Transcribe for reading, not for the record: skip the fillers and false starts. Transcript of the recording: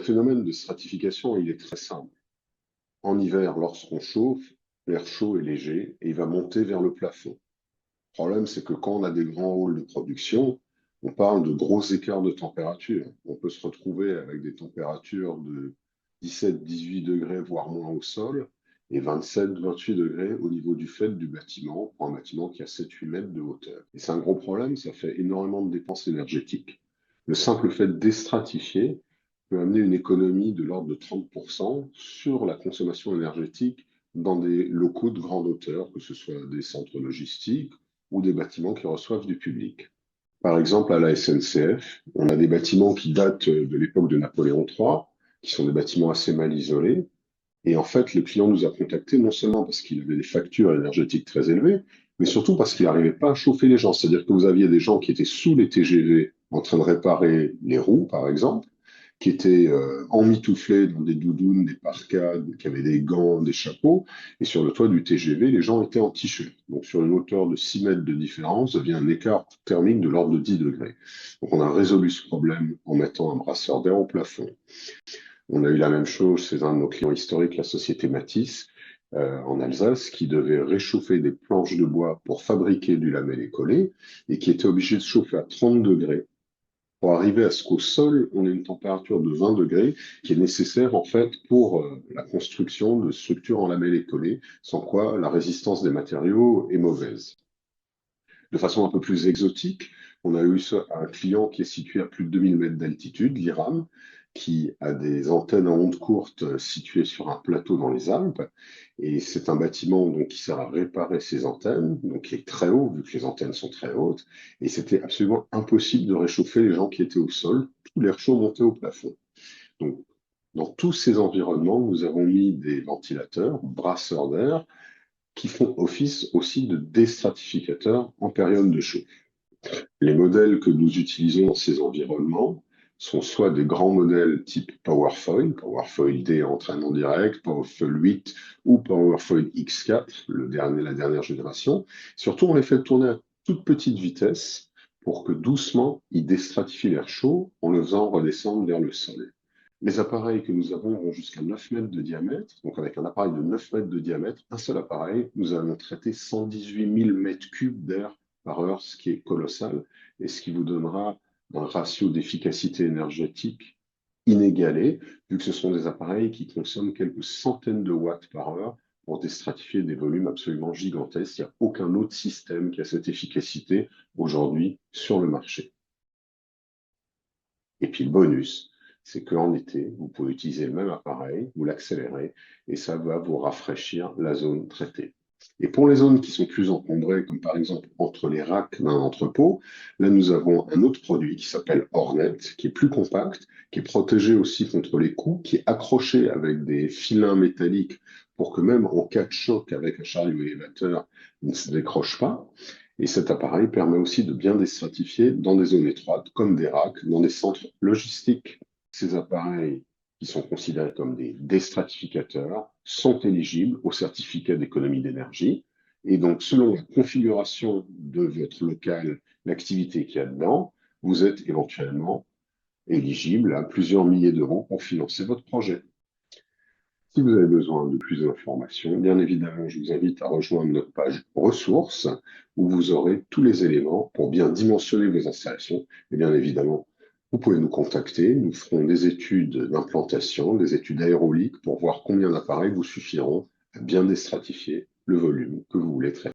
phénomène de stratification, il est très simple. En hiver, lorsqu'on chauffe, l'air chaud est léger et il va monter vers le plafond. Le problème, c'est que quand on a des grands halls de production, on parle de gros écarts de température. On peut se retrouver avec des températures de 17-18 degrés, voire moins au sol, et 27-28 degrés au niveau du fait du bâtiment, pour un bâtiment qui a 7-8 mètres de hauteur. Et c'est un gros problème, ça fait énormément de dépenses énergétiques. Le simple fait d'éstratifier peut amener une économie de l'ordre de 30% sur la consommation énergétique dans des locaux de grande hauteur, que ce soit des centres logistiques ou des bâtiments qui reçoivent du public. Par exemple, à la SNCF, on a des bâtiments qui datent de l'époque de Napoléon III, qui sont des bâtiments assez mal isolés. Et en fait, le client nous a contactés non seulement parce qu'il avait des factures énergétiques très élevées, mais surtout parce qu'il n'arrivait pas à chauffer les gens. C'est-à-dire que vous aviez des gens qui étaient sous les TGV en train de réparer les roues, par exemple, qui étaient emmitouflés dans des doudounes, des parkas, qui avaient des gants, des chapeaux. Et sur le toit du TGV, les gens étaient en t-shirt. Donc sur une hauteur de 6 mètres de différence, il y a un écart thermique de l'ordre de 10 degrés. Donc on a résolu ce problème en mettant un brasseur d'air au plafond. On a eu la même chose chez un de nos clients historiques, la société Matisse, en Alsace, qui devait réchauffer des planches de bois pour fabriquer du lamellé collé et qui était obligé de chauffer à 30 degrés pour arriver à ce qu'au sol, on ait une température de 20 degrés qui est nécessaire en fait pour la construction de structures en lamellé collé, sans quoi la résistance des matériaux est mauvaise. De façon un peu plus exotique, on a eu un client qui est situé à plus de 2000 mètres d'altitude, l'IRAM, qui a des antennes en ondes courtes situées sur un plateau dans les Alpes. Et c'est un bâtiment donc, qui sert à réparer ces antennes, donc qui est très haut, vu que les antennes sont très hautes. Et c'était absolument impossible de réchauffer les gens qui étaient au sol. Tout l'air chaud montait au plafond. Donc, dans tous ces environnements, nous avons mis des ventilateurs, brasseurs d'air, qui font office aussi de déstratificateurs en période de chauffe. Les modèles que nous utilisons dans ces environnements sont soit des grands modèles type Powerfoil, Powerfoil D entraînement direct, Powerfoil 8 ou Powerfoil X4, la dernière génération. Surtout, on les fait tourner à toute petite vitesse pour que doucement, ils déstratifient l'air chaud en le faisant redescendre vers le sol. Les appareils que nous avons vont jusqu'à 9 mètres de diamètre. Donc, avec un appareil de 9 mètres de diamètre, un seul appareil, nous allons traiter 118 000 mètres cubes d'air par heure, ce qui est colossal et ce qui vous donnera un ratio d'efficacité énergétique inégalé, vu que ce sont des appareils qui consomment quelques centaines de watts par heure pour déstratifier des volumes absolument gigantesques. Il n'y a aucun autre système qui a cette efficacité aujourd'hui sur le marché. Et puis le bonus, c'est qu'en été, vous pouvez utiliser le même appareil, vous l'accélérez, et ça va vous rafraîchir la zone traitée. Et pour les zones qui sont plus encombrées, comme par exemple entre les racks d'un entrepôt, là nous avons un autre produit qui s'appelle Hornet, qui est plus compact, qui est protégé aussi contre les coups, qui est accroché avec des filins métalliques pour que même en cas de choc avec un chariot élévateur, il ne se décroche pas. Et cet appareil permet aussi de bien déstratifier dans des zones étroites, comme des racks, dans des centres logistiques. Ces appareils, qui sont considérés comme des déstratificateurs, sont éligibles au certificat d'économie d'énergie. Et donc, selon la configuration de votre local, l'activité qu'il y a dedans, vous êtes éventuellement éligible à plusieurs milliers d'euros pour financer votre projet. Si vous avez besoin de plus d'informations, bien évidemment, je vous invite à rejoindre notre page ressources où vous aurez tous les éléments pour bien dimensionner vos installations. Et bien évidemment, vous pouvez nous contacter. Nous ferons des études d'implantation, des études aéroliques pour voir combien d'appareils vous suffiront à bien déstratifier le volume que vous voulez traiter.